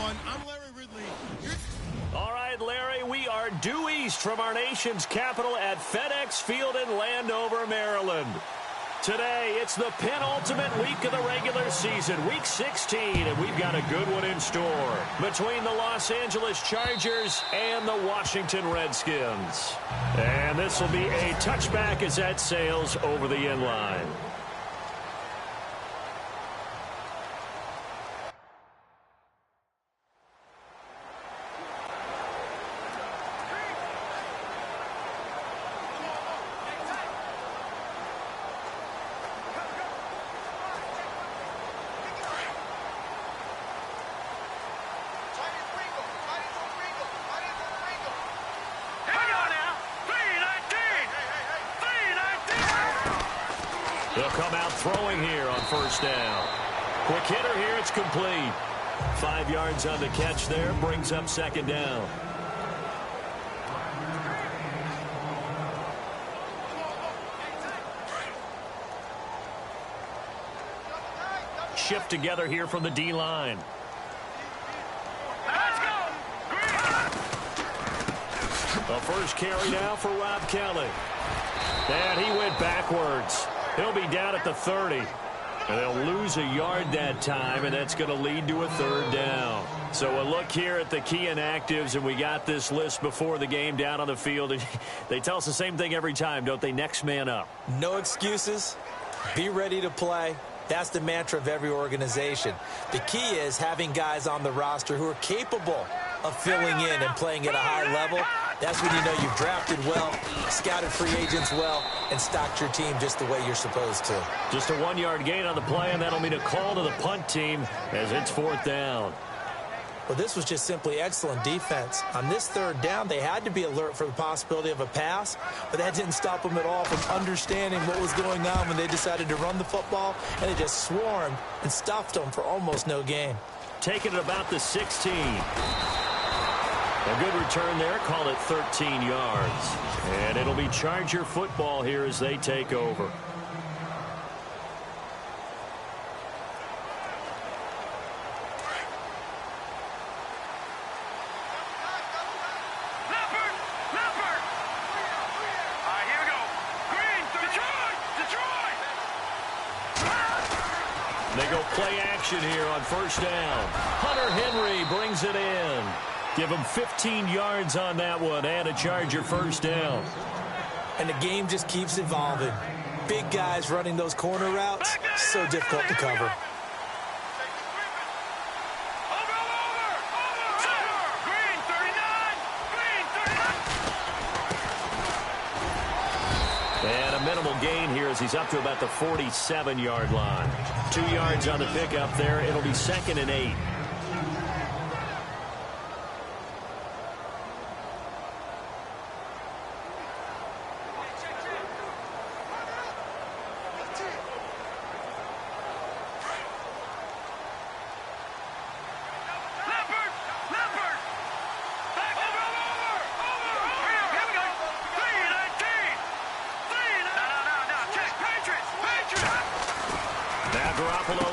everyone. I'm Larry Ridley. All right, Larry, we are due east from our nation's capital at FedEx Field in Landover, Maryland. Today, it's the penultimate week of the regular season, Week 16, and we've got a good one in store between the Los Angeles Chargers and the Washington Redskins. And this will be a touchback as that sails over the end line. They'll come out throwing here on first down. Quick hitter here, it's complete. 5 yards on the catch there, brings up second down. Shift together here from the D-line. Let's go! The first carry now for Rob Kelly. And he went backwards. He'll be down at the 30. And they'll lose a yard that time, and that's going to lead to a third down. So a look here at the key inactives, and we got this list before the game down on the field. And they tell us the same thing every time, don't they? Next man up. No excuses. Be ready to play. That's the mantra of every organization. The key is having guys on the roster who are capable of filling in and playing at a high level. That's when you know you've drafted well, scouted free agents well, and stocked your team just the way you're supposed to. Just a 1-yard gain on the play, and that'll mean a call to the punt team as it's fourth down. Well, this was just simply excellent defense. On this third down, they had to be alert for the possibility of a pass, but that didn't stop them at all from understanding what was going on when they decided to run the football, and they just swarmed and stuffed them for almost no gain. Taking it about the 16. A good return there, call it 13 yards. And it'll be Charger football here as they take over. They go play action here on first down. Hunter Henry brings it in. Give him 15 yards on that one and a Charger first down. And the game just keeps evolving. Big guys running those corner routes, so difficult to cover. And a minimal gain here as he's up to about the 47-yard line. 2 yards on the pickup there. It'll be 2nd and 8.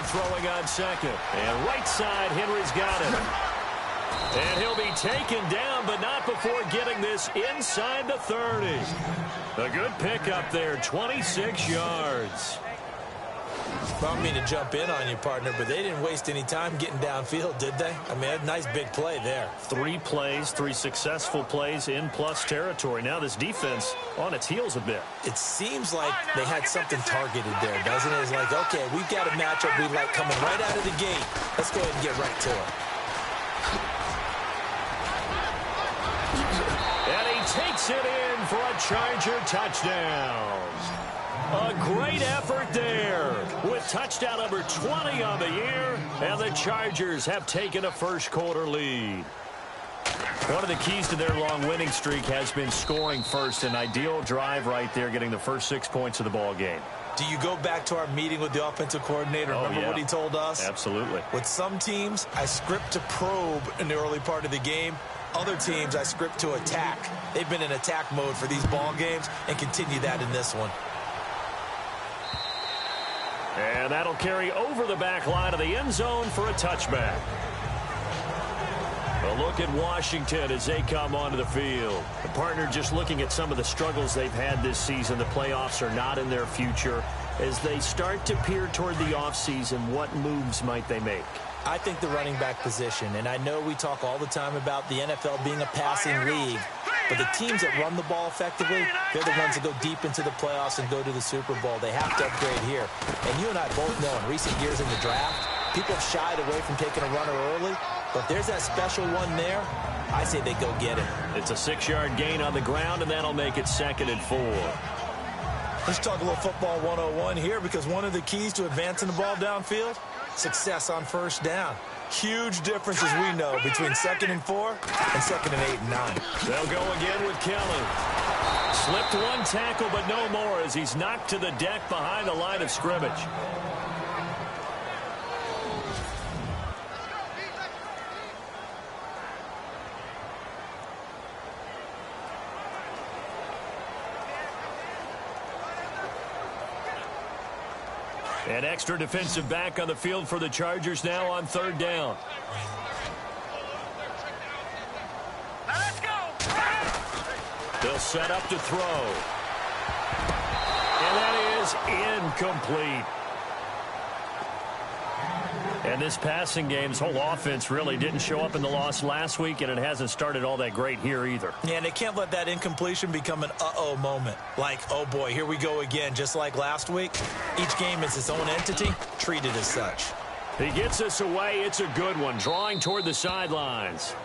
Throwing on second. And right side, Henry's got it. And he'll be taken down, but not before getting this inside the 30. A good pickup there, 26 yards. I don't mean to jump in on you, partner, but they didn't waste any time getting downfield, did they? I mean, a nice big play there. 3 plays, 3 successful plays in plus territory. Now this defense on its heels a bit. It seems like they had something targeted there, doesn't it? It's like, okay, we've got a matchup we like coming right out of the gate. Let's go ahead and get right to it. And he takes it in for a Charger touchdown. A great effort there with touchdown number 20 on the year, and the Chargers have taken a first-quarter lead. One of the keys to their long winning streak has been scoring first. An ideal drive right there, getting the first 6 points of the ball game. Do you go back to our meeting with the offensive coordinator? Remember what he told us? Absolutely. With some teams, I script to probe in the early part of the game. Other teams, I script to attack. They've been in attack mode for these ball games and continue that in this one. And that'll carry over the back line of the end zone for a touchback. A look at Washington as they come onto the field. The partner, just looking at some of the struggles they've had this season, the playoffs are not in their future. As they start to peer toward the offseason, what moves might they make? I think the running back position, and I know we talk all the time about the NFL being a passing league, but the teams that run the ball effectively, they're the ones that go deep into the playoffs and go to the Super Bowl. They have to upgrade here. And you and I both know in recent years in the draft, people have shied away from taking a runner early, but if there's that special one there, I say they go get it. It's a 6-yard gain on the ground, and that'll make it 2nd and 4. Let's talk a little football 101 here, because one of the keys to advancing the ball downfield, success on first down. Huge difference, as we know, between 2nd and 4 and 2nd and 8 and 9. They'll go again with Kelly. Slipped one tackle, but no more as he's knocked to the deck behind the line of scrimmage. An extra defensive back on the field for the Chargers now on 3rd down. Let's go. They'll set up to throw. And that is incomplete. And this passing game's whole offense really didn't show up in the loss last week, and it hasn't started all that great here either. Yeah, and they can't let that incompletion become an uh-oh moment. Like, oh boy, here we go again, just like last week. Each game is its own entity, treated as such. He gets us away. It's a good one, drawing toward the sidelines.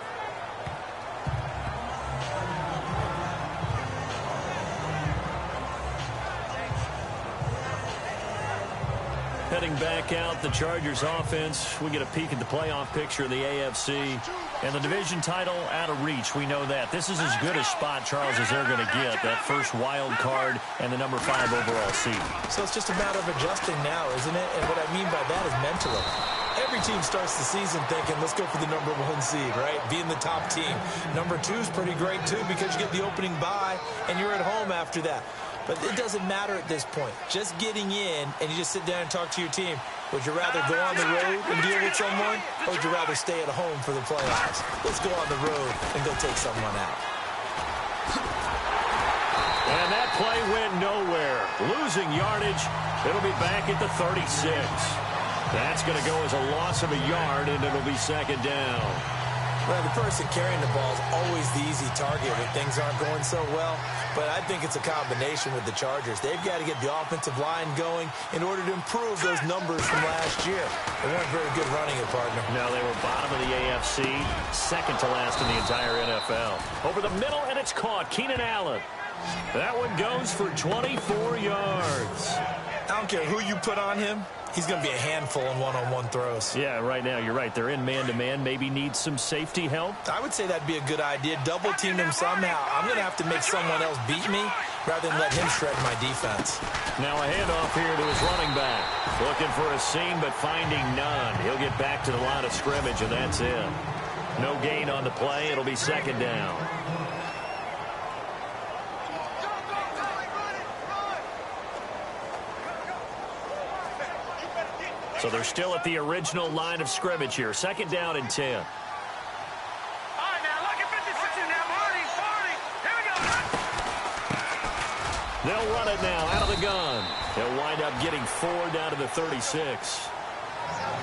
Heading back out, the Chargers offense. We get a peek at the playoff picture of the AFC. And the division title out of reach, we know that. This is as good a spot, Charles, as they're going to get. That first wild card and the number 5 overall seed. So it's just a matter of adjusting now, isn't it? And what I mean by that is mentally. Every team starts the season thinking, let's go for the number 1 seed, right? Being the top team. Number 2 is pretty great, too, because you get the opening bye, and you're at home after that. But it doesn't matter at this point. Just getting in, and you just sit down and talk to your team. Would you rather go on the road and deal with someone, or would you rather stay at home for the playoffs? Let's go on the road and go take someone out. And that play went nowhere. Losing yardage. It'll be back at the 36. That's going to go as a loss of a yard, and it'll be 2nd down. Well, the person carrying the ball is always the easy target when things aren't going so well. But I think it's a combination with the Chargers. They've got to get the offensive line going in order to improve those numbers from last year. They weren't very good running it, partner. No, they were bottom of the AFC, 2nd to last in the entire NFL. Over the middle, and it's caught. Keenan Allen. That one goes for 24 yards. I don't care who you put on him. He's going to be a handful in one-on-one throws. Yeah, right now, you're right. They're in man-to-man. Maybe need some safety help. I would say that'd be a good idea. Double-team him somehow. I'm going to have to make someone else beat me rather than let him shred my defense. Now a handoff here to his running back. Looking for a seam, but finding none. He'll get back to the line of scrimmage, and that's it. No gain on the play. It'll be 2nd down. So they're still at the original line of scrimmage here. 2nd down and 10. All right, now, look at 56 in now. 40. Here we go. They'll run it now out of the gun. They'll wind up getting 4 down to the 36.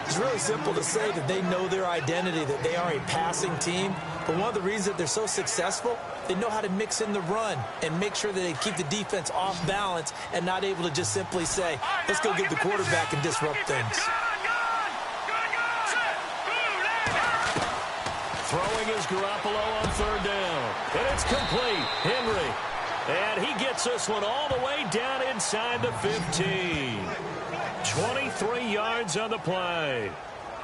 It's really simple to say that they know their identity, that they are a passing team. But one of the reasons that they're so successful, they know how to mix in the run and make sure that they keep the defense off balance and not able to just simply say, let's go get the quarterback and disrupt things. Throwing is Garoppolo on 3rd down. And it's complete. Henry. And he gets this one all the way down inside the 15. 23 yards on the play.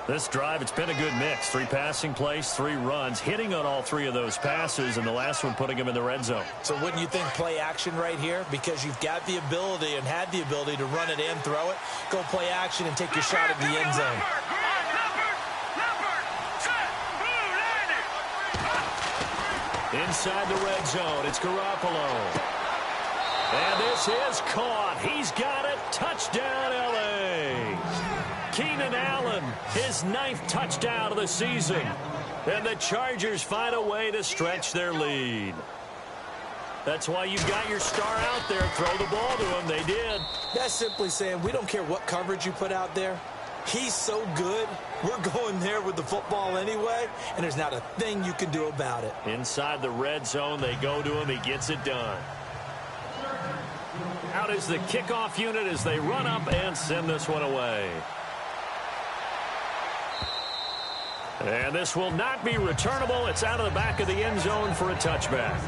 This drive, it's been a good mix. 3 passing plays, 3 runs, hitting on all 3 of those passes, and the last one putting him in the red zone. So wouldn't you think play action right here? Because you've got the ability and had the ability to run it and throw it. Go play action and take your shot at the end zone. Inside the red zone, it's Garoppolo. And this is caught. He's got it. Touchdown, L.A. Keenan Allen, his 9th touchdown of the season. And the Chargers find a way to stretch their lead. That's why you've got your star out there. Throw the ball to him. They did. That's simply saying we don't care what coverage you put out there. He's so good, we're going there with the football anyway, and there's not a thing you can do about it. Inside the red zone, they go to him. He gets it done. Out is the kickoff unit as they run up and send this one away. And this will not be returnable. It's out of the back of the end zone for a touchback.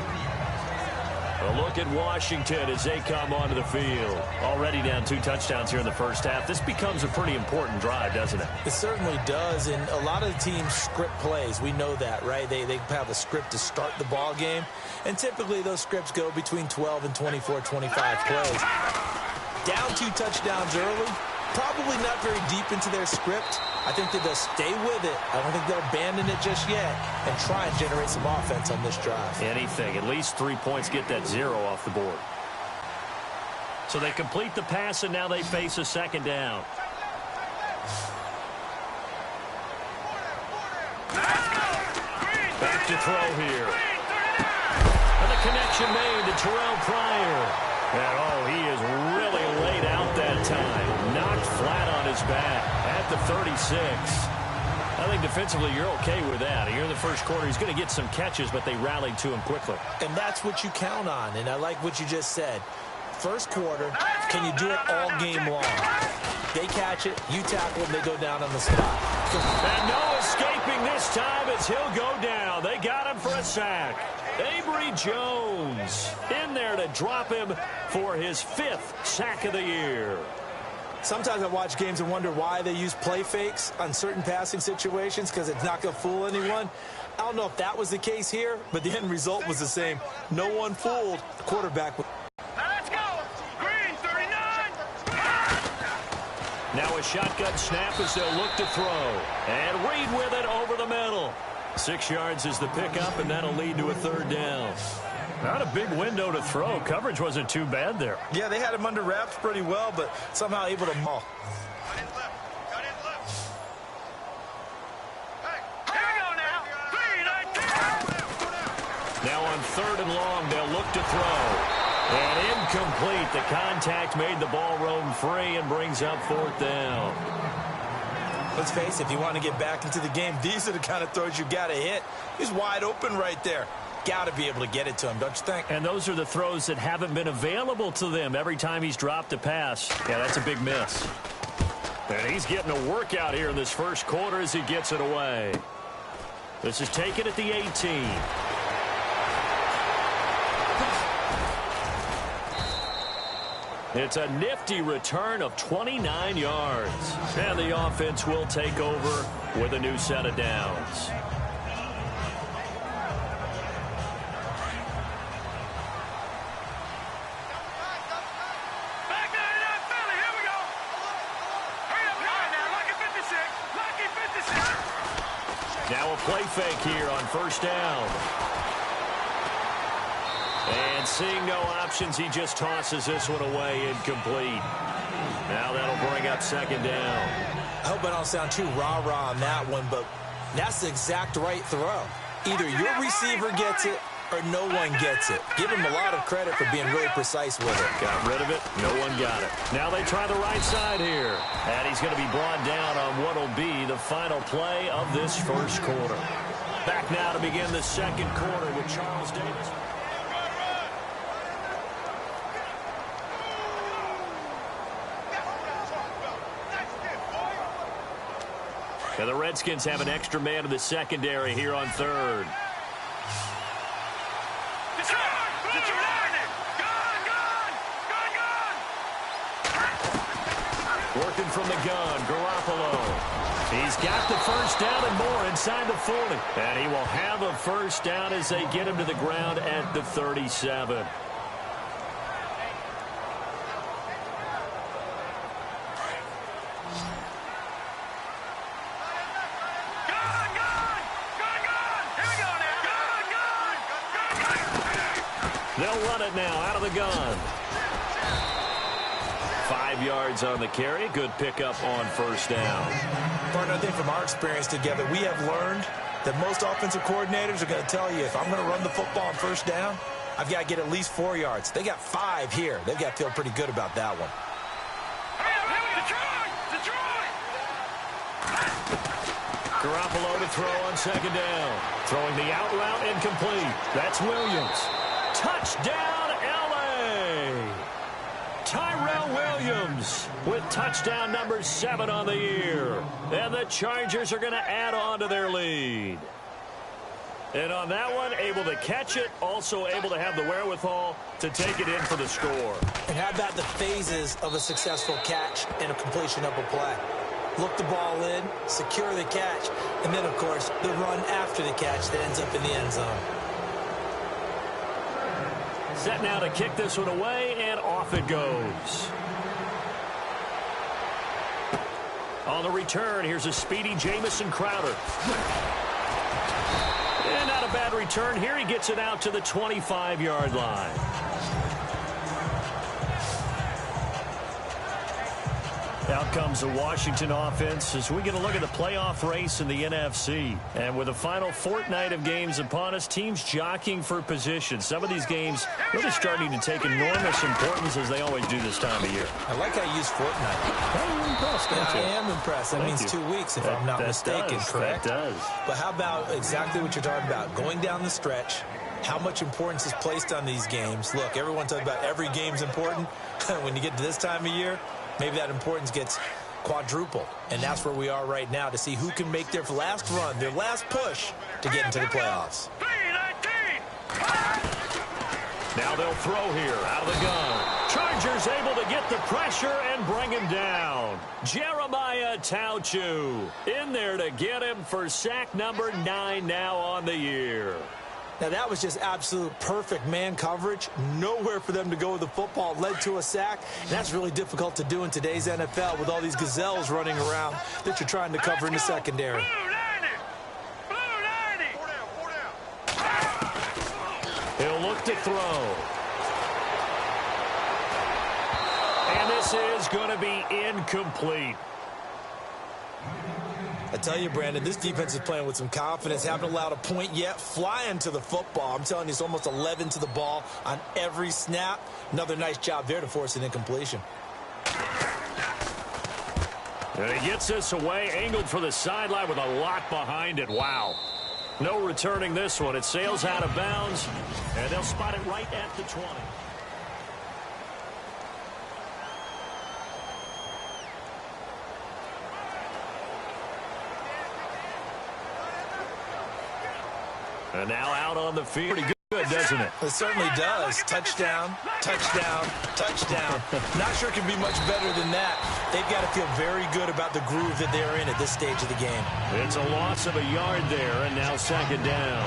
A look at Washington as they come onto the field. Already down 2 touchdowns here in the first half. This becomes a pretty important drive, doesn't it? It certainly does, and a lot of the teams script plays. We know that, right? They have a script to start the ball game, and typically those scripts go between 12 and 24, 25 plays. Down 2 touchdowns early, probably not very deep into their script. I think that they'll stay with it. I don't think they'll abandon it just yet and try and generate some offense on this drive. Anything. At least 3 points, get that 0 off the board. So they complete the pass, and now they face a second down. Back to throw here. And the connection made to Terrell Pryor. And, he is really laid out that time. Knocked flat on his back at the 36. I think defensively you're okay with that. Here in the first quarter, he's going to get some catches, but they rallied to him quickly. And that's what you count on, and I like what you just said. First quarter, can you do it all game long? They catch it, you tackle them, they go down on the spot. And no escaping this time as he'll go down. They got him for a sack. Avery Jones in there to drop him for his 5th sack of the year. Sometimes I watch games and wonder why they use play fakes on certain passing situations because it's not going to fool anyone. I don't know if that was the case here, but the end result was the same. No one fooled. The quarterback. Let's go. Green, 39. Now a shotgun snap as they'll look to throw. And Reed with it over the middle. 6 yards is the pickup, and that'll lead to a 3rd down. Not a big window to throw. Coverage wasn't too bad there. Yeah, they had him under wraps pretty well, but somehow able to maul. Now on 3rd and long, they'll look to throw. And incomplete. The contact made the ball roam free and brings up 4th down. Let's face it, if you want to get back into the game, these are the kind of throws you got to hit. He's wide open right there. Got to be able to get it to him, don't you think? And those are the throws that haven't been available to them every time he's dropped a pass. Yeah, that's a big miss. And he's getting a workout here in this first quarter as he gets it away. This is taken at the 18. It's a nifty return of 29 yards. And the offense will take over with a new set of downs. Now a play fake here on 1st down. And seeing no options, he just tosses this one away incomplete. Now that'll bring up 2nd down. I hope I don't sound too rah-rah on that one, but that's the exact right throw. Either your receiver gets it or no one gets it. Give him a lot of credit for being really precise with it. Got rid of it. No one got it. Now they try the right side here. And he's going to be brought down on what will be the final play of this first quarter. Back now to begin the second quarter with Charles Davis. And the Redskins have an extra man in the secondary here on 3rd. Working from the gun, Garoppolo. He's got the first down and more inside the 40. And he will have a first down as they get him to the ground at the 37. They'll run it now out of the gun. 5 yards on the carry. Good pickup on 1st down. Partner, I think from our experience together, we have learned that most offensive coordinators are going to tell you, if I'm going to run the football on first down, I've got to get at least 4 yards. They got 5 here. They've got to feel pretty good about that one. Garoppolo to throw on second down. Throwing the out route incomplete. That's Williams. Touchdown, L.A. Tyrell Williams with touchdown number 7 on the year. And the Chargers are going to add on to their lead. And on that one, able to catch it, also able to have the wherewithal to take it in for the score. And how about the phases of a successful catch and a completion of a play? Look the ball in, secure the catch, and then, of course, the run after the catch that ends up in the end zone. Set now to kick this one away, and off it goes. On the return, here's a speedy Jamison Crowder. And not a bad return here. He gets it out to the 25-yard line. Out comes the Washington offense as we get a look at the playoff race in the NFC. And with the final fortnight of games upon us, teams jockeying for position. Some of these games really starting to take enormous importance as they always do this time of year. I like how you use fortnight. You're impressed, don't you? I am impressed. That means 2 weeks, if I'm not mistaken, correct? That does. But how about exactly what you're talking about? Going down the stretch, how much importance is placed on these games. Look, everyone talks about every game's important. When you get to this time of year, maybe that importance gets quadrupled. And that's where we are right now to see who can make their last run, their last push to get into the playoffs. Now they'll throw here out of the gun. Chargers able to get the pressure and bring him down. Jeremiah Tauchu in there to get him for sack number 9 now on the year. Now, that was just absolute perfect man coverage. Nowhere for them to go with the football. Led to a sack. And that's really difficult to do in today's NFL with all these gazelles running around that you're trying to cover in the secondary. He'll look to throw. And this is going to be incomplete. I tell you, Brandon, this defense is playing with some confidence. Haven't allowed a point yet. Flying to the football. I'm telling you, it's almost 11 to the ball on every snap. Another nice job there to force an incompletion. And he gets this away, angled for the sideline with a lot behind it. Wow. No returning this one. It sails out of bounds, and they'll spot it right at the 20. And now out on the field. Pretty good, doesn't it? It certainly does. Touchdown, touchdown, touchdown. Not sure it can be much better than that. They've got to feel very good about the groove that they're in at this stage of the game. It's a loss of a yard there, and now second down.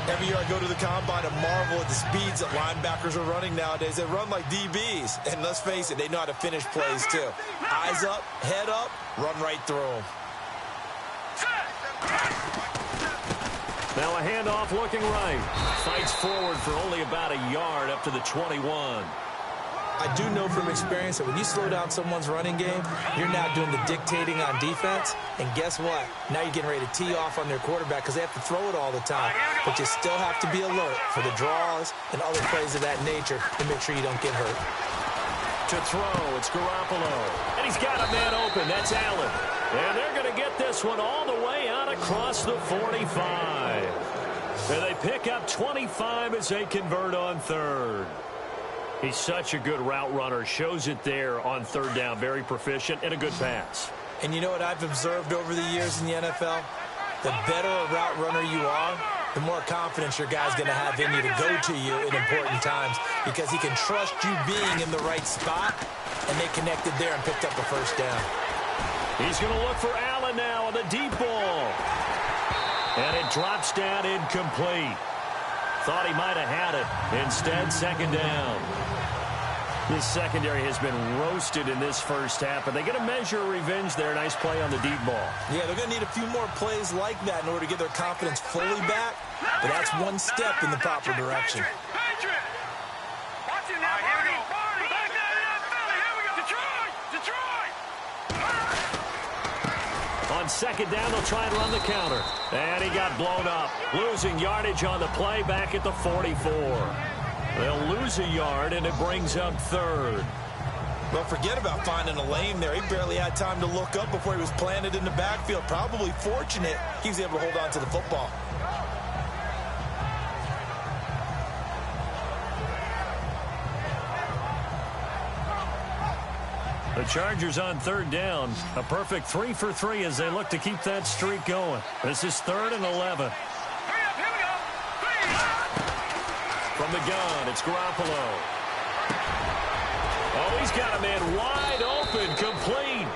Every year I go to the combine and marvel at the speeds that linebackers are running nowadays. They run like DBs. And let's face it, they know how to finish plays too. Eyes up, head up, run right through them. Now a handoff looking right. Fights forward for only about a yard up to the 21. I do know from experience that when you slow down someone's running game, you're now doing the dictating on defense. And guess what? Now you're getting ready to tee off on their quarterback because they have to throw it all the time. But you still have to be alert for the draws and other plays of that nature to make sure you don't get hurt. To throw, it's Garoppolo. And he's got a man open. That's Allen. And they're going to get this one all the way out across the 45. And they pick up 25 as they convert on third. He's such a good route runner. Shows it there on third down. Very proficient and a good pass. And you know what I've observed over the years in the NFL? The better a route runner you are, the more confidence your guy's going to have in you to go to you in important times because he can trust you being in the right spot, and they connected there and picked up a first down. He's going to look for Allen now on the deep ball. And it drops down incomplete. Thought he might have had it. Instead, second down. This secondary has been roasted in this first half, but they get a measure of revenge there. Nice play on the deep ball. Yeah, they're going to need a few more plays like that in order to get their confidence fully back, but that's one step in the proper direction. On second down, they'll try and run the counter. And he got blown up. Losing yardage on the play back at the 44. They'll lose a yard, and it brings up third. Well, forget about finding a lane there. He barely had time to look up before he was planted in the backfield. Probably fortunate he was able to hold on to the football. The Chargers on third down. A perfect 3 for 3 as they look to keep that streak going. This is 3rd and 11. From the gun, it's Garoppolo. Oh, he's got a man wide open, complete.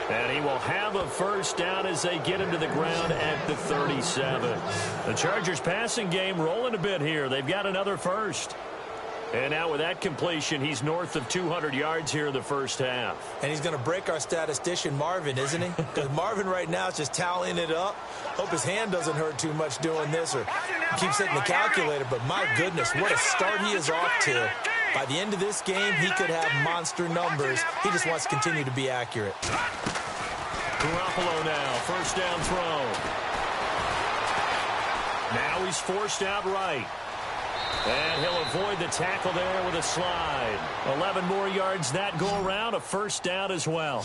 And he will have a first down as they get him to the ground at the 37. The Chargers passing game rolling a bit here. They've got another first. And now with that completion, he's north of 200 yards here in the first half. And he's going to break our statistician Marvin, isn't he? Because Marvin right now is just tallying it up. Hope his hand doesn't hurt too much doing this or keeps hitting the calculator. But my goodness, what a start he is off to. By the end of this game, he could have monster numbers. He just wants to continue to be accurate. Garoppolo now, first down throw. Now he's forced out right. And he'll avoid the tackle there with a slide. 11 more yards that go around, a first down as well.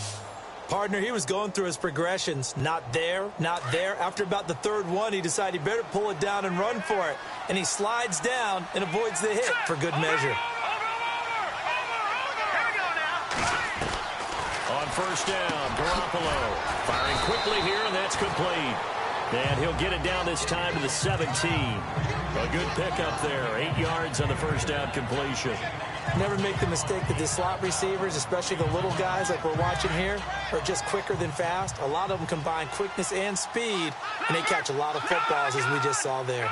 Partner, he was going through his progressions. Not there, not there. After about the third one, he decided he better pull it down and run for it. And he slides down and avoids the hit for good measure. On first down, Garoppolo firing quickly here, and that's complete. And he'll get it down this time to the 17. A good pickup there. 8 yards on the first down completion. Never make the mistake that the slot receivers, especially the little guys like we're watching here, are just quicker than fast. A lot of them combine quickness and speed, and they catch a lot of footballs, as we just saw there.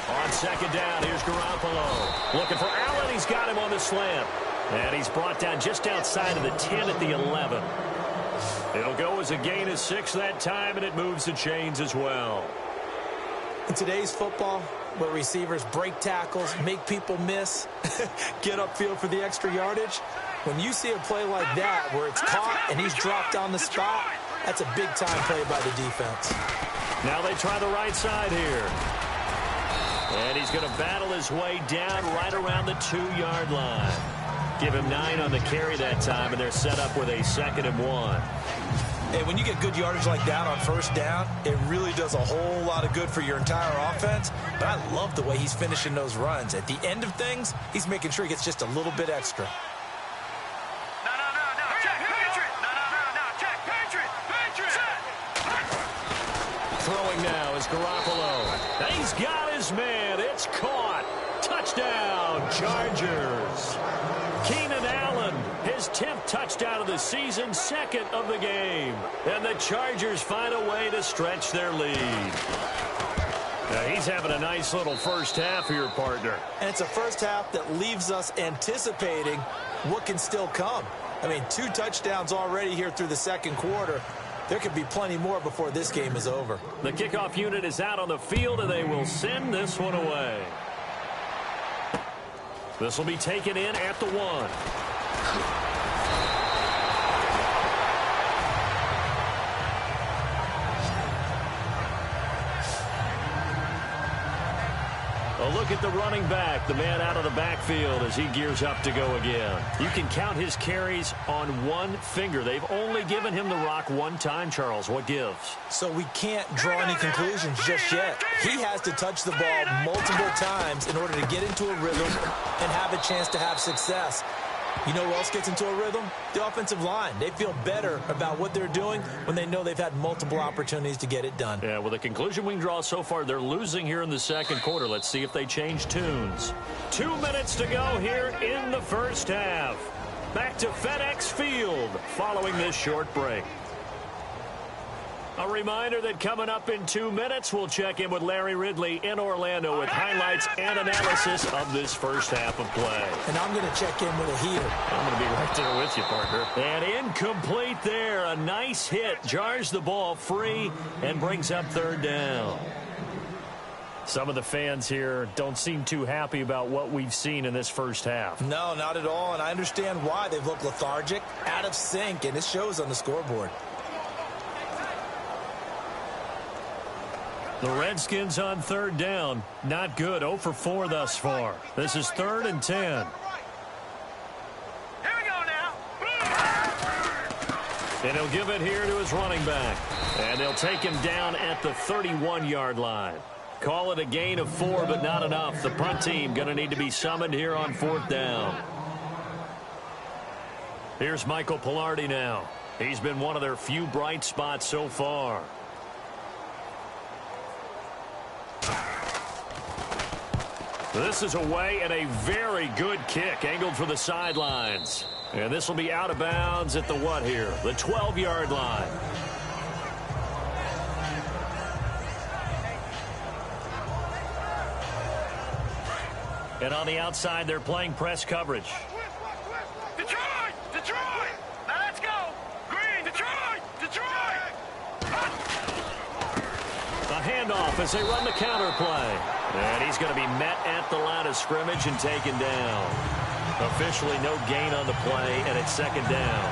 On second down, here's Garoppolo. Looking for Allen. He's got him on the slant. And he's brought down just outside of the 10 at the 11. It'll go as a gain of 6 that time, and it moves the chains as well. In today's football, where receivers break tackles, make people miss, get upfield for the extra yardage, when you see a play like that where it's caught and he's dropped on the spot, that's a big-time play by the defense. Now they try the right side here. And he's going to battle his way down right around the 2-yard line. Give him 9 on the carry that time, and they're set up with a 2nd and 1. Hey, when you get good yardage like that on first down, it really does a whole lot of good for your entire offense. But I love the way he's finishing those runs. At the end of things, he's making sure he gets just a little bit extra. Check, Patriot. Check, Patriot. Throwing now is Garoppolo. He's got his man. It's caught. Touchdown, Chargers. Keenan Allen, his 10th touchdown of the season, 2nd of the game. And the Chargers find a way to stretch their lead. Now he's having a nice little first half here, partner. And it's a first half that leaves us anticipating what can still come. I mean, 2 touchdowns already here through the second quarter. There could be plenty more before this game is over. The kickoff unit is out on the field, and they will send this one away. This will be taken in at the 1. A look at the running back, the man out of the backfield as he gears up to go again. You can count his carries on one finger. They've only given him the rock one time, Charles. What gives? So we can't draw any conclusions just yet. He has to touch the ball multiple times in order to get into a rhythm and have a chance to have success. You know who else gets into a rhythm? The offensive line. They feel better about what they're doing when they know they've had multiple opportunities to get it done. Yeah, well, the conclusion we can draw so far, they're losing here in the second quarter. Let's see if they change tunes. 2 minutes to go here in the first half. Back to FedEx Field following this short break. A reminder that coming up in 2 minutes, we'll check in with Larry Ridley in Orlando with highlights and analysis of this first half of play. And I'm going to check in with a heater. I'm going to be right there with you, partner. And incomplete there. A nice hit. Jars the ball free and brings up third down. Some of the fans here don't seem too happy about what we've seen in this first half. No, not at all, and I understand why. They've looked lethargic, out of sync, and it shows on the scoreboard. The Redskins on third down. Not good. 0 for 4 thus far. This is 3rd and 10. Here we go now. And he'll give it here to his running back. And they'll take him down at the 31-yard line. Call it a gain of 4, but not enough. The punt team going to need to be summoned here on 4th down. Here's Michael Palardy now. He's been one of their few bright spots so far. This is away and a very good kick angled for the sidelines. And this will be out of bounds at the what here? The 12-yard line. And on the outside, they're playing press coverage. Detroit! Detroit! Now let's go! Green! Detroit! Detroit! A handoff as they run the counter play. And he's going to be met at the line of scrimmage and taken down. Officially no gain on the play, and it's 2nd down.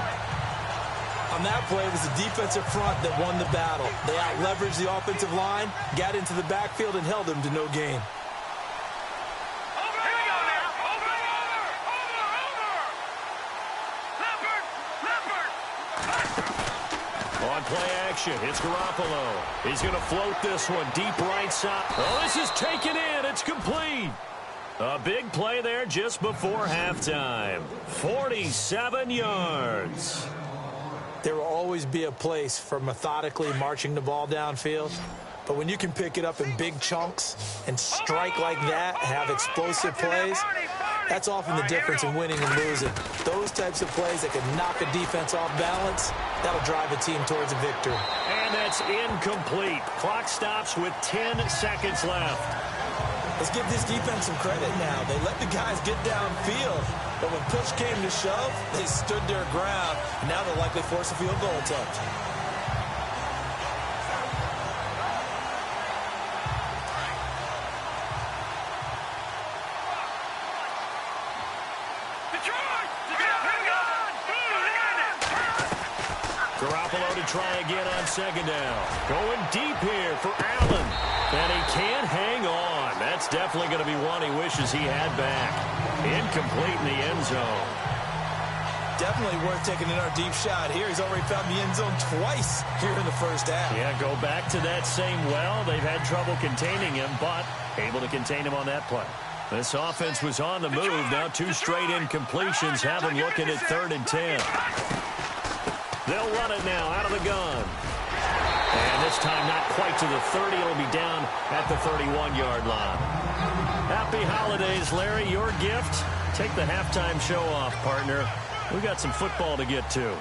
On that play, it was the defensive front that won the battle. They out-leveraged the offensive line, got into the backfield, and held them to no gain. Play action. It's Garoppolo. He's going to float this one deep right side. Oh, this is taken in. It's complete. A big play there just before halftime. 47 yards. There will always be a place for methodically marching the ball downfield. But when you can pick it up in big chunks and strike like that, have explosive plays, that's often the difference in winning and losing. Those types of plays that can knock a defense off balance, that'll drive a team towards a victory. And that's incomplete. Clock stops with 10 seconds left. Let's give this defense some credit now. They let the guys get downfield, but when push came to shove, they stood their ground. Now they'll likely force a field goal attempt. Garoppolo to try again on 2nd down. Going deep here for Allen. And he can't hang on. That's definitely going to be one he wishes he had back. Incomplete in the end zone. Definitely worth taking another deep shot here. He's already found the end zone twice here in the first half. Yeah, go back to that same well. They've had trouble containing him, but able to contain him on that play. This offense was on the move. Now 2 straight incompletions have him looking at 3rd and 10. They'll run it now out of the gun. And this time not quite to the 30. It'll be down at the 31-yard line. Happy holidays, Larry. Your gift? Take the halftime show off, partner. We got some football to get to.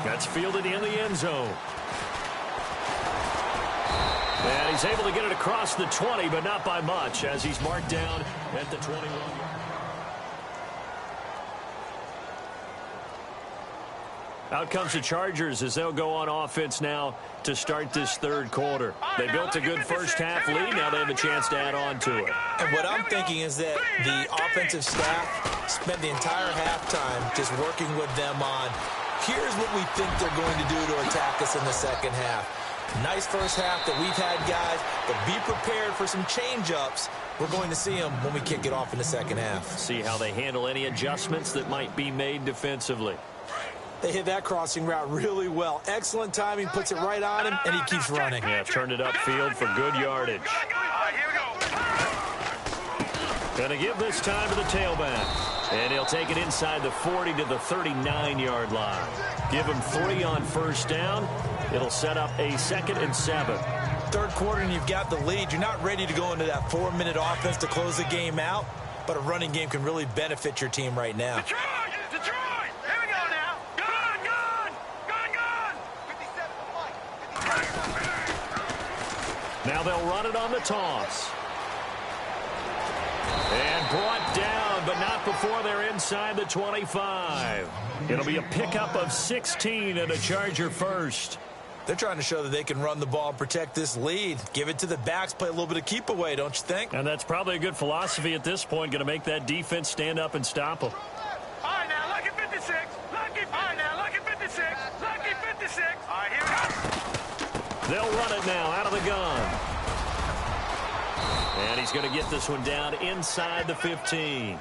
That's fielded in the end zone. And he's able to get it across the 20, but not by much, as he's marked down at the 21. Out comes the Chargers as they'll go on offense now to start this 3rd quarter. They built a good first half lead. Now they have a chance to add on to it. And what I'm thinking is that the offensive staff spent the entire halftime just working with them on, here's what we think they're going to do to attack us in the second half. Nice first half that we've had, guys, but be prepared for some change-ups. We're going to see them when we kick it off in the second half. See how they handle any adjustments that might be made defensively. They hit that crossing route really well. Excellent timing, puts it right on him, and he keeps running. Yeah, turned it upfield for good yardage. Going to give this time to the tailback. And he'll take it inside the 40 to the 39-yard line. Give him 3 on first down. It'll set up a 2nd and 7. 3rd quarter and you've got the lead. You're not ready to go into that 4-minute offense to close the game out, but a running game can really benefit your team right now. Detroit! Detroit! Here we go now. Gun! Gun! Gun! Gun! 57. Now they'll run it on the toss. And brought down, but not before they're inside the 25. It'll be a pickup of 16 and a Charger first. They're trying to show that they can run the ball and protect this lead. Give it to the backs, play a little bit of keep away, don't you think? And that's probably a good philosophy at this point, going to make that defense stand up and stop them. All right, now, lucky 56. Lucky, all right, now, lucky 56. Lucky 56. All right, here we go. They'll run it now out of the gun. And he's going to get this one down inside the 15.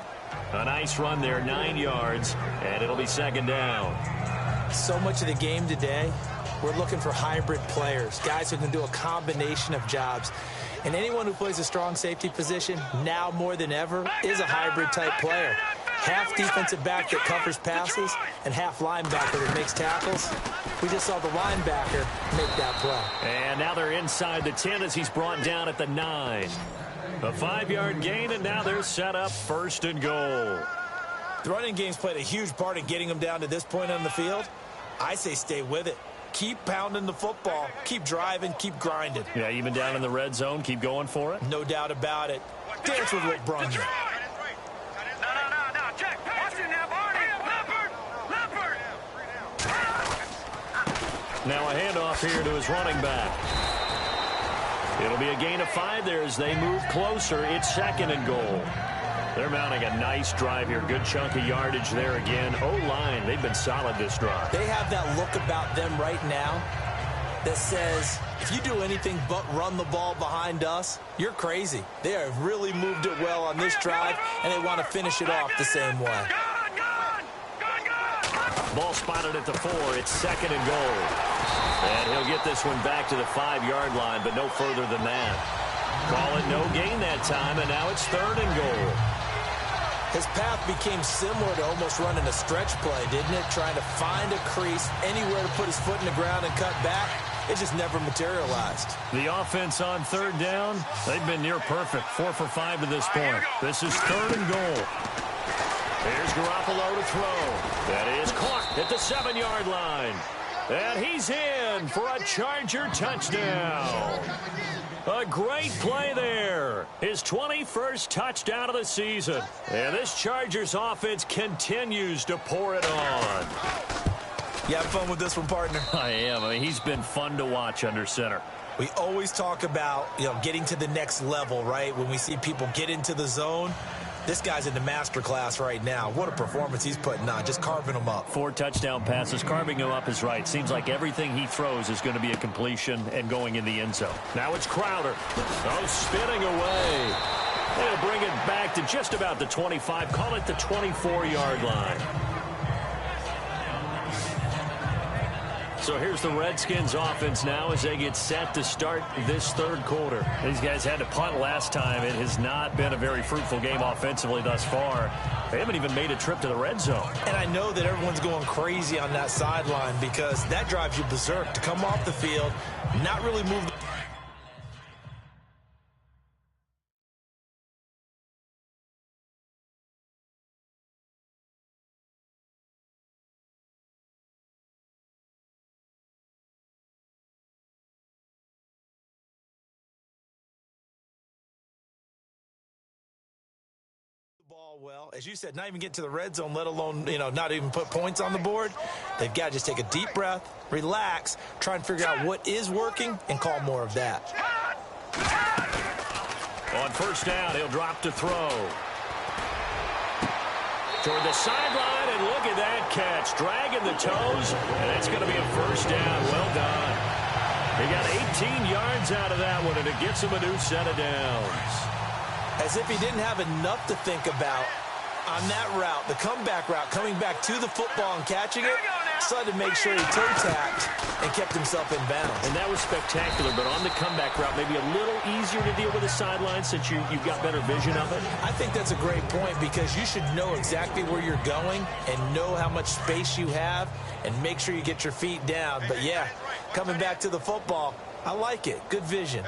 A nice run there, 9 yards, and it'll be second down. So much of the game today, we're looking for hybrid players, guys who can do a combination of jobs. And anyone who plays a strong safety position, now more than ever, is a hybrid-type player. Half defensive back that covers passes and half linebacker that makes tackles. We just saw the linebacker make that play. And now they're inside the 10 as he's brought down at the 9. A 5-yard gain, and now they're set up first and goal. The running game's played a huge part in getting them down to this point on the field. I say stay with it. Keep pounding the football. Keep driving. Keep grinding. Yeah, even down in the red zone, keep going for it. No doubt about it. Dance with what brung you. No, check. Watch it now, Barney. Leopard. Now a handoff here to his running back. It'll be a gain of 5 there as they move closer. It's second and goal. They're mounting a nice drive here. Good chunk of yardage there again. O-line, they've been solid this drive. They have that look about them right now that says, if you do anything but run the ball behind us, you're crazy. They have really moved it well on this drive, and they want to finish it off the same way. Ball spotted at the 4. It's second and goal. And he'll get this one back to the 5-yard line, but no further than that. Call it no gain that time, and now it's third and goal. His path became similar to almost running a stretch play, didn't it? Trying to find a crease, anywhere to put his foot in the ground and cut back. It just never materialized. The offense on third down, they've been near perfect. 4 for 5 to this point. This is third and goal. Here's Garoppolo to throw. That is caught at the 7-yard line. And he's in for a Charger touchdown. A great play there. His 21st touchdown of the season. And this Chargers offense continues to pour it on. You have fun with this one, partner? I am. I mean, he's been fun to watch under center. We always talk about, getting to the next level, right? When we see people get into the zone. This guy's in the master class right now. What a performance he's putting on, just carving them up. 4 touchdown passes. Carving him up is right. Seems like everything he throws is going to be a completion and going in the end zone. Now it's Crowder. Oh, spinning away. They'll bring it back to just about the 25. Call it the 24-yard line. So here's the Redskins offense now as they get set to start this third quarter. These guys had to punt last time. It has not been a very fruitful game offensively thus far. They haven't even made a trip to the red zone. And I know that everyone's going crazy on that sideline because that drives you berserk to come off the field, not really move the ball well. As you said, not even get to the red zone, let alone, not even put points on the board. They've got to just take a deep breath, relax, try and figure out what is working, and call more of that. On first down, he'll drop to throw. Toward the sideline, and look at that catch. Dragging the toes, and it's going to be a first down. Well done. He got 18 yards out of that one, and it gets him a new set of downs. As if he didn't have enough to think about on that route, the comeback route, coming back to the football and catching it, decided to make sure he toe-tapped and kept himself in bounds. And that was spectacular, but on the comeback route, maybe a little easier to deal with the sideline since you've got better vision of it? I think that's a great point because you should know exactly where you're going and know how much space you have and make sure you get your feet down. But, yeah, coming back to the football, I like it. Good vision.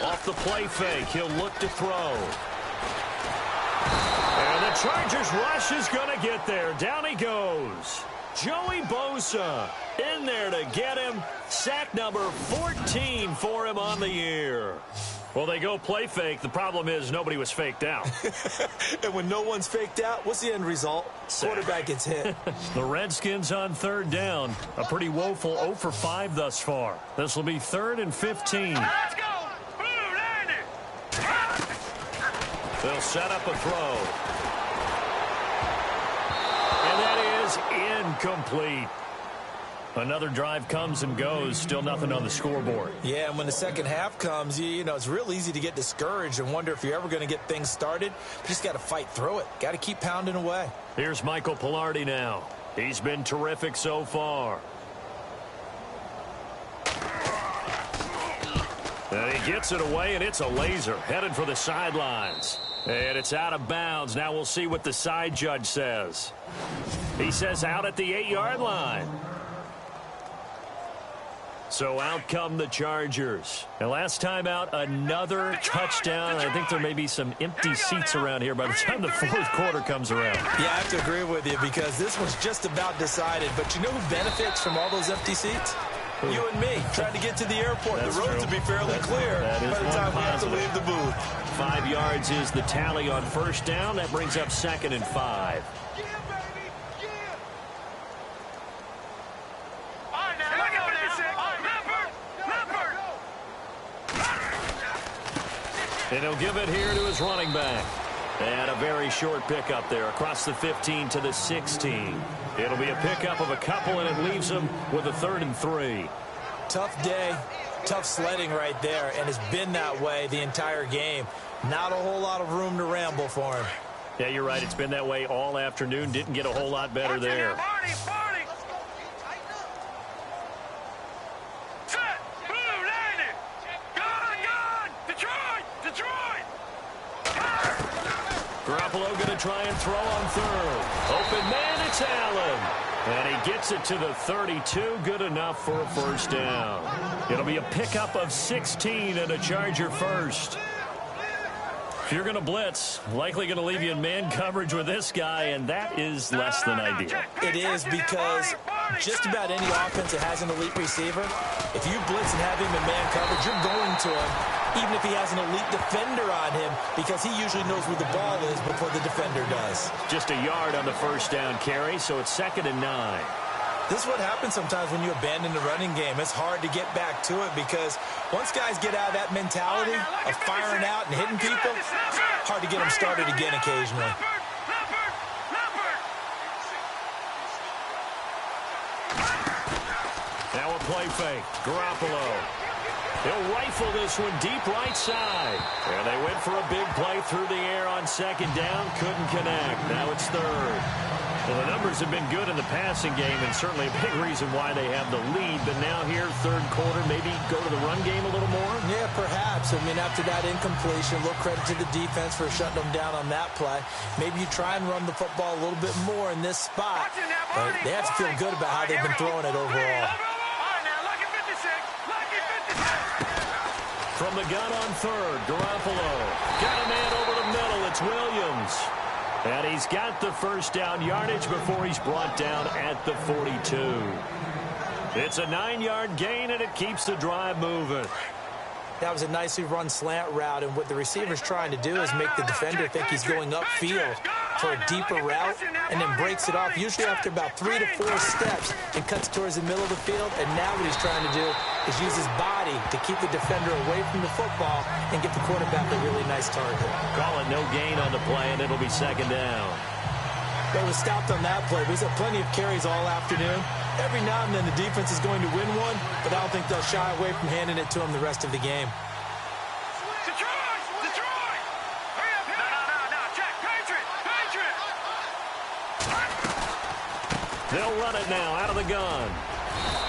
Off the play fake, he'll look to throw. And the Chargers rush is going to get there. Down he goes. Joey Bosa in there to get him. Sack number 14 for him on the year. Well, they go play fake. The problem is nobody was faked out. And when no one's faked out, what's the end result? Quarterback gets hit. The Redskins on third down. A pretty woeful 0 for 5 thus far. This will be 3rd and 15. Let's go! Blue, land it! They'll set up a throw. And that is incomplete. Another drive comes and goes. Still nothing on the scoreboard. Yeah, and when the second half comes, you know, it's real easy to get discouraged and wonder if you're ever going to get things started. You just got to fight through it. Got to keep pounding away. Here's Michael Pilardi now. He's been terrific so far. And he gets it away, and it's a laser. Headed for the sidelines. And it's out of bounds. Now we'll see what the side judge says. He says out at the 8-yard line. So out come the Chargers. And last time out, another touchdown. I think there may be some empty seats around here by the time the fourth quarter comes around. Yeah, I have to agree with you because this one's just about decided. But you know who benefits from all those empty seats? You and me, trying to get to the airport. That's the roads true. will be fairly clear that is by the time we have to positive. leave the booth. 5 yards is the tally on first down. That brings up 2nd and 5. And he'll give it here to his running back. And a very short pickup there across the 15 to the 16. It'll be a pickup of a couple, and it leaves him with a 3rd and 3. Tough day, tough sledding right there, and it's been that way the entire game. Not a whole lot of room to ramble for him. Yeah, you're right. It's been that way all afternoon. Didn't get a whole lot better there. Garoppolo going to try and throw on 3rd. Open man, it's Allen. And he gets it to the 32. Good enough for a first down. It'll be a pickup of 16 and a Charger first. If you're going to blitz, likely going to leave you in man coverage with this guy, and that is less than ideal. It is because just about any offense that has an elite receiver, if you blitz and have him in man coverage, you're going to him, even if he has an elite defender on him, because he usually knows where the ball is before the defender does. Just a yard on the first down carry, so it's 2nd and 9. This is what happens sometimes when you abandon the running game. It's hard to get back to it because once guys get out of that mentality of firing out and hitting people, hard to get them started again occasionally. Now a play fake. Garoppolo. He'll rifle this one deep right side. And they went for a big play through the air on 2nd down. Couldn't connect. Now it's 3rd. Well, the numbers have been good in the passing game, and certainly a big reason why they have the lead. But now here, 3rd quarter, maybe go to the run game a little more? Yeah, perhaps. I mean, after that incompletion, a little credit to the defense for shutting them down on that play. Maybe you try and run the football a little bit more in this spot. But they have to feel good about how they've been throwing it overall. From the gun on 3rd, Garoppolo. Got a man over the middle. It's Williams. And he's got the first down yardage before he's brought down at the 42. It's a 9-yard gain, and it keeps the drive moving. That was a nicely run slant route, and what the receiver's trying to do is make the defender think he's going upfield for a deeper route and then breaks it off, usually after about 3 to 4 steps, and cuts towards the middle of the field. And now what he's trying to do is use his body to keep the defender away from the football and get the quarterback a really nice target. Call it no gain on the play, and it'll be 2nd down. They was stopped on that play. He's had plenty of carries all afternoon. Every now and then the defense is going to win one, but I don't think they'll shy away from handing it to him the rest of the game. Detroit! Detroit! Hurry up, no, check. Patriot! They'll run it now out of the gun.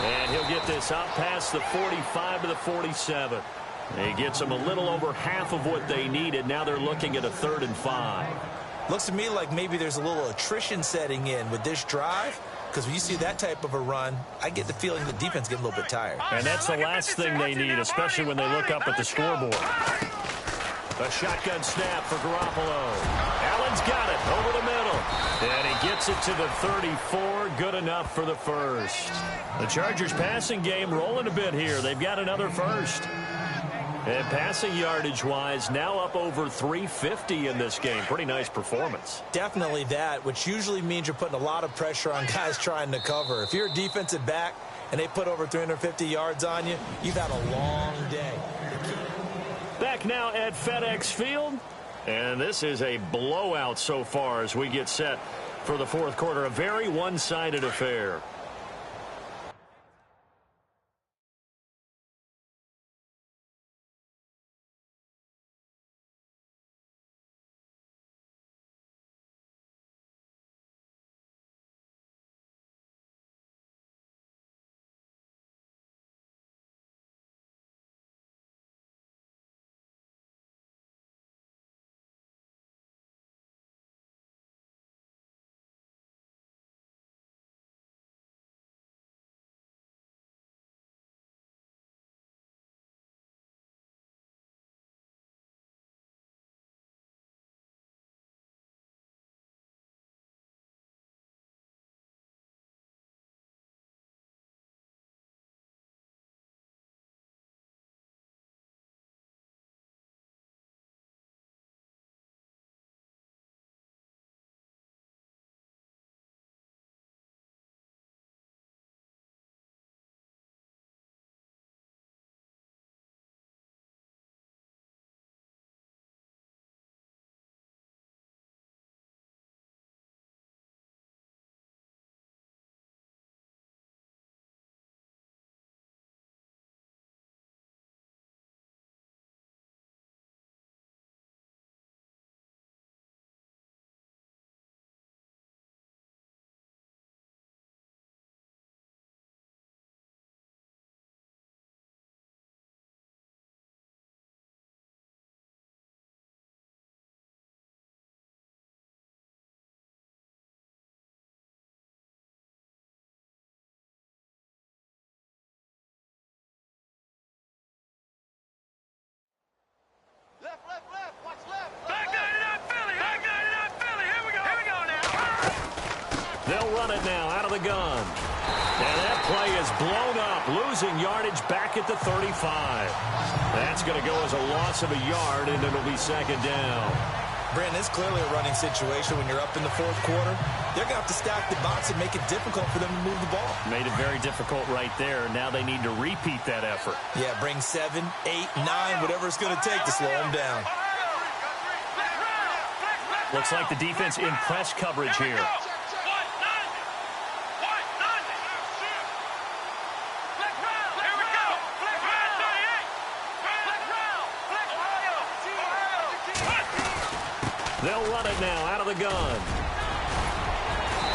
And he'll get this out past the 45 to the 47. He gets them a little over half of what they needed. Now they're looking at a 3rd and 5. Looks to me like maybe there's a little attrition setting in with this drive, because when you see that type of a run, I get the feeling the defense get a little bit tired. And that's the last thing they need, especially when they look up at the scoreboard. A shotgun snap for Garoppolo. Allen's got it over the middle. And he gets it to the 34. Good enough for the first. The Chargers passing game rolling a bit here. They've got another first. And passing yardage-wise, now up over 350 in this game. Pretty nice performance. Definitely that, which usually means you're putting a lot of pressure on guys trying to cover. If you're a defensive back and they put over 350 yards on you, you've had a long day. Back now at FedEx Field. And this is a blowout so far as we get set for the fourth quarter. A very one-sided affair. They'll run it now out of the gun. And that play is blown up, losing yardage back at the 35. That's going to go as a loss of a yard, and it'll be second down. Brandon, it's clearly a running situation when you're up in the fourth quarter. They're going to have to stack the box and make it difficult for them to move the ball. Made it very difficult right there. Now they need to repeat that effort. Yeah, bring 7, 8, 9, whatever it's going to take to slow them down. Looks like the defense in press coverage here. They'll run it now out of the gun.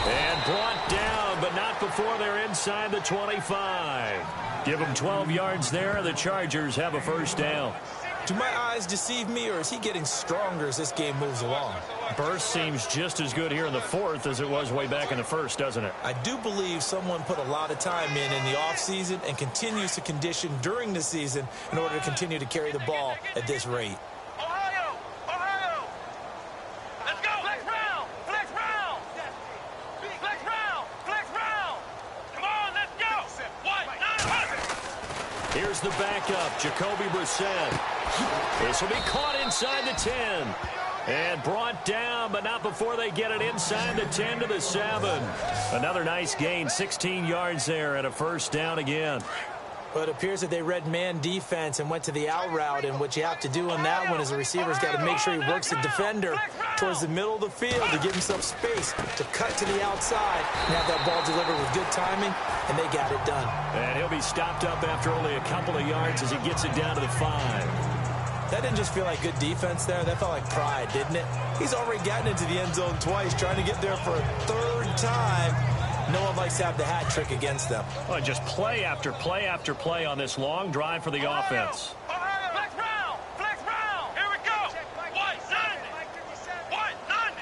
And brought down, but not before they're inside the 25. Give them 12 yards there. The Chargers have a first down. Do my eyes deceive me, or is he getting stronger as this game moves along? Burst seems just as good here in the fourth as it was way back in the first, doesn't it? I do believe someone put a lot of time in the offseason and continues to condition during the season in order to continue to carry the ball at this rate. Here's the backup, Jacoby Brissett. This will be caught inside the 10. And brought down, but not before they get it inside the 10 to the 7. Another nice gain, 16 yards there, and a first down again. Well, it appears that they read man defense and went to the out route, and what you have to do on that one is the receiver's got to make sure he works the defender towards the middle of the field to give himself space to cut to the outside and have that ball delivered with good timing, and they got it done. And he'll be stopped up after only a couple of yards as he gets it down to the 5. That didn't just feel like good defense there. That felt like pride, didn't it? He's already gotten into the end zone twice, trying to get there for a third time. No one likes to have the hat trick against them. Well, just play after play after play on this long drive for the offense. Flex round! Flex round! Here we go! White, 90!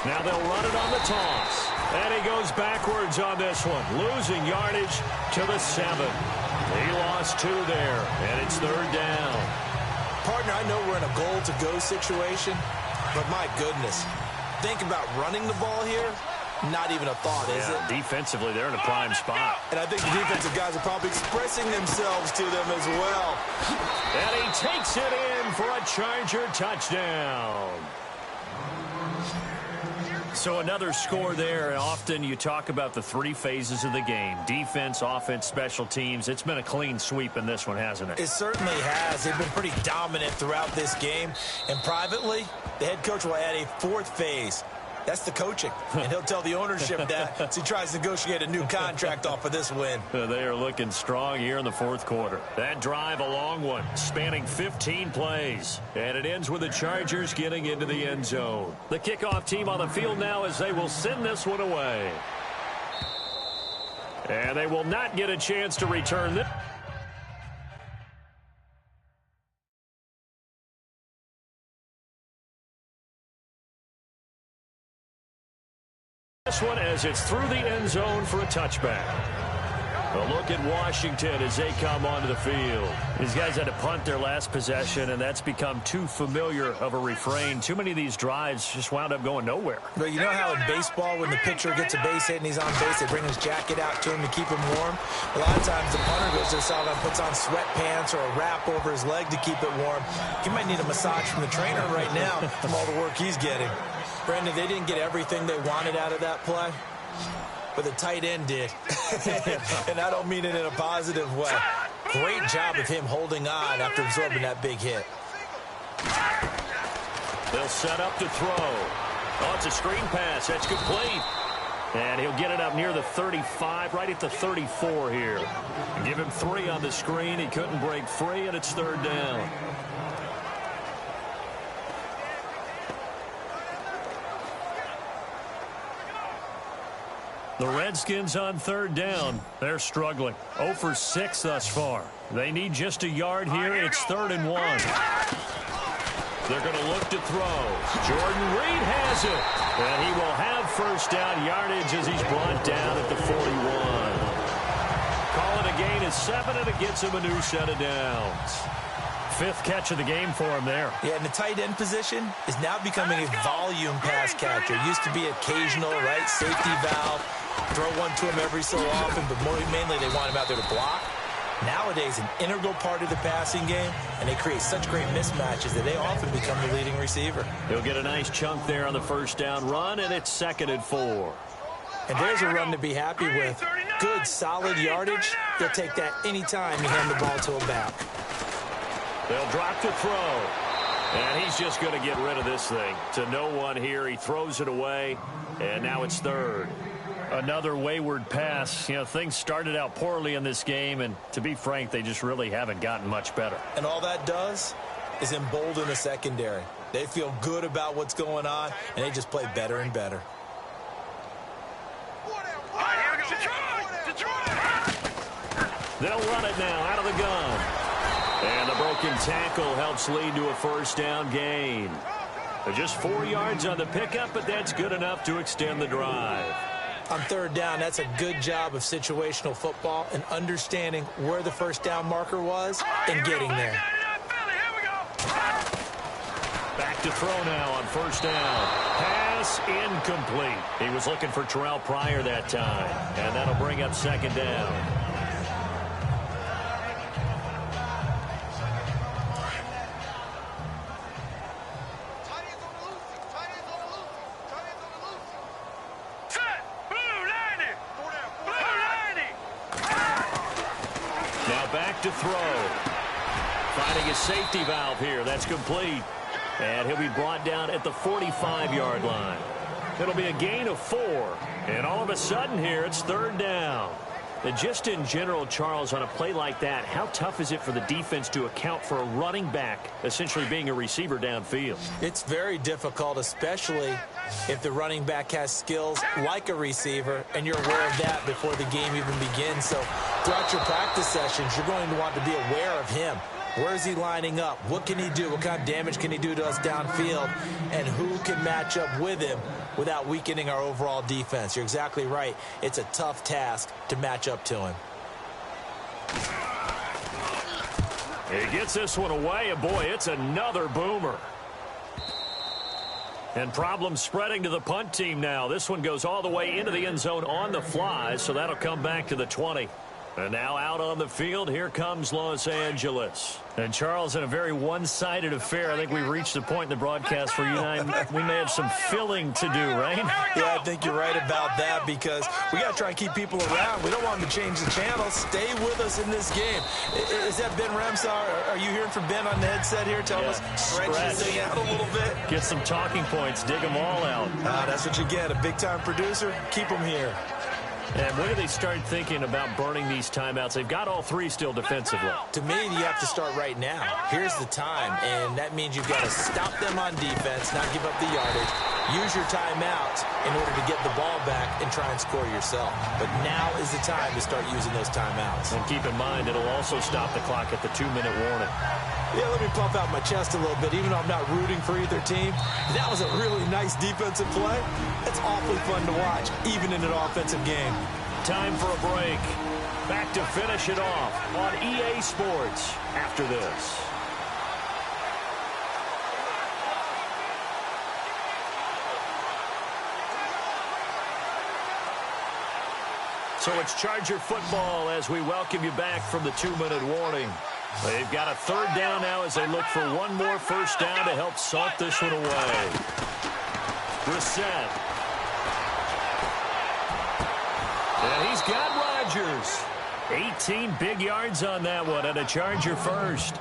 Now they'll run it on the toss. And he goes backwards on this one, losing yardage to the 7. He lost 2 there, and it's third down. Partner, I know we're in a goal-to-go situation, but my goodness. Think about running the ball here. Not even a thought, is it? Defensively, they're in a prime spot. And I think the defensive guys are probably expressing themselves to them as well. And he takes it in for a Charger touchdown. So another score there. Often you talk about the three phases of the game: defense, offense, special teams. It's been a clean sweep in this one, hasn't it? It certainly has. They've been pretty dominant throughout this game. And privately, the head coach will add a fourth phase. That's the coaching. And he'll tell the ownership that as he tries to negotiate a new contract off of this win. They are looking strong here in the fourth quarter. That drive, a long one, spanning 15 plays. And it ends with the Chargers getting into the end zone. The kickoff team on the field now as they will send this one away. And they will not get a chance to return this. This one as it's through the end zone for a touchback. A look at Washington as they come onto the field. These guys had to punt their last possession, and that's become too familiar of a refrain. Too many of these drives just wound up going nowhere. But you know how in baseball, when the pitcher gets a base hit and he's on base, they bring his jacket out to him to keep him warm? A lot of times the punter goes to the sideline, puts on sweatpants or a wrap over his leg to keep it warm. He might need a massage from the trainer right now from all the work he's getting. Brandon, they didn't get everything they wanted out of that play, but the tight end did. And I don't mean it in a positive way. Great job of him holding on after absorbing that big hit. They'll set up to throw. Oh, it's a screen pass. That's complete. And he'll get it up near the 35, right at the 34 here. Give him 3 on the screen. He couldn't break free, and it's third down. The Redskins on third down. They're struggling. 0 for 6 thus far. They need just a yard here. It's 3rd and 1. They're going to look to throw. Jordan Reed has it. And he will have first down yardage as he's brought down at the 41. Call it a gain of 7, and it gets him a new set of downs. 5th catch of the game for him there. Yeah, and the tight end position is now becoming a volume pass catcher. It used to be occasional, right? Safety valve. Throw one to him every so often, but mainly they want him out there to block. Nowadays, an integral part of the passing game, and they create such great mismatches that they often become the leading receiver. He'll get a nice chunk there on the first down run, and it's 2nd and 4. And there's a run to be happy with. Good, solid yardage. They'll take that anytime you hand the ball to a back. They'll drop to throw. And he's just going to get rid of this thing. To no one here. He throws it away, and now it's 3rd. Another wayward pass. You know, things started out poorly in this game, and to be frank, they just really haven't gotten much better. And all that does is embolden the secondary. They feel good about what's going on, and they just play better and better. They'll run it now out of the gun. And the broken tackle helps lead to a first down gain. Just 4 yards on the pickup, but that's good enough to extend the drive. On third down, that's a good job of situational football and understanding where the first down marker was and getting there. Back to throw now on first down. Pass incomplete. He was looking for Terrell Pryor that time, and that'll bring up 2nd down. To throw. Finding his safety valve here. That's complete. And he'll be brought down at the 45-yard line. It'll be a gain of 4. And all of a sudden here, it's 3rd down. And just in general, Charles, on a play like that, how tough is it for the defense to account for a running back essentially being a receiver downfield? It's very difficult, especially if the running back has skills like a receiver, and you're aware of that before the game even begins. So throughout your practice sessions, you're going to want to be aware of him. Where is he lining up? What can he do? What kind of damage can he do to us downfield? And who can match up with him without weakening our overall defense? You're exactly right. It's a tough task to match up to him. He gets this one away, and boy, it's another boomer. And problems spreading to the punt team now. This one goes all the way into the end zone on the fly, so that'll come back to the 20. And now out on the field, here comes Los Angeles. And Charles, in a very one-sided affair, I think we've reached the point in the broadcast where you and I, we may have some filling to do, right? Yeah, I think you're right about that because we got to try and keep people around. We don't want them to change the channel. Stay with us in this game. Is that Ben Ramsar? Are you hearing from Ben on the headset here? Tell us, stretch this thing out a little bit. Get some talking points. Dig them all out. That's what you get. A big-time producer. Keep them here. And when do they start thinking about burning these timeouts? They've got all three still defensively. To me, you have to start right now. Here's the time, and that means you've got to stop them on defense, not give up the yardage, use your timeouts in order to get the ball back and try and score yourself. But now is the time to start using those timeouts. And keep in mind, it'll also stop the clock at the 2-minute warning. Yeah, let me pump out my chest a little bit, even though I'm not rooting for either team. That was a really nice defensive play. It's awfully fun to watch, even in an offensive game. Time for a break. Back to finish it off on EA Sports after this. So it's Charger football as we welcome you back from the 2-minute warning. They've got a third down now as they look for one more first down to help salt this one away. Brissett. And he's got Rodgers. 18 big yards on that one and a Charger first.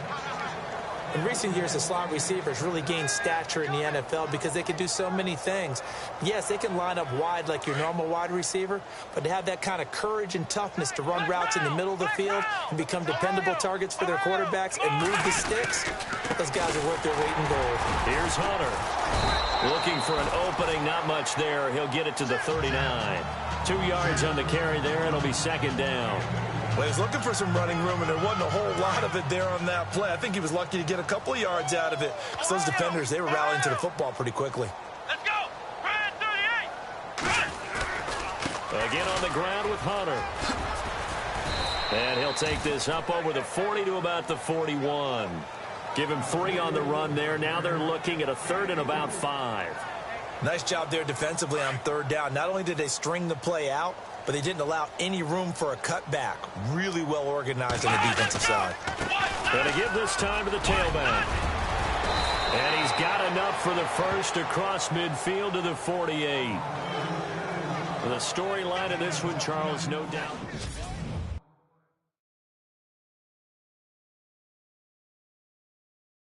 In recent years, the slot receivers really gained stature in the NFL because they can do so many things. Yes, they can line up wide like your normal wide receiver, but to have that kind of courage and toughness to run routes in the middle of the field and become dependable targets for their quarterbacks and move the sticks, those guys are worth their weight in gold. Here's Hunter. Looking for an opening, not much there. He'll get it to the 39. 2 yards on the carry there. It'll be second down. Well, he was looking for some running room, and there wasn't a whole lot of it there on that play. I think he was lucky to get a couple of yards out of it. So those defenders, they were rallying to the football pretty quickly. Let's go. Brad 38. Again on the ground with Hunter. And he'll take this up over the 40 to about the 41. Give him 3 on the run there. Now they're looking at a third and about 5. Nice job there defensively on third down. Not only did they string the play out, but they didn't allow any room for a cutback. Really well organized on the defensive side. And to give this time to the tailback. And he's got enough for the first across midfield to the 48. The storyline of this one, Charles, no doubt.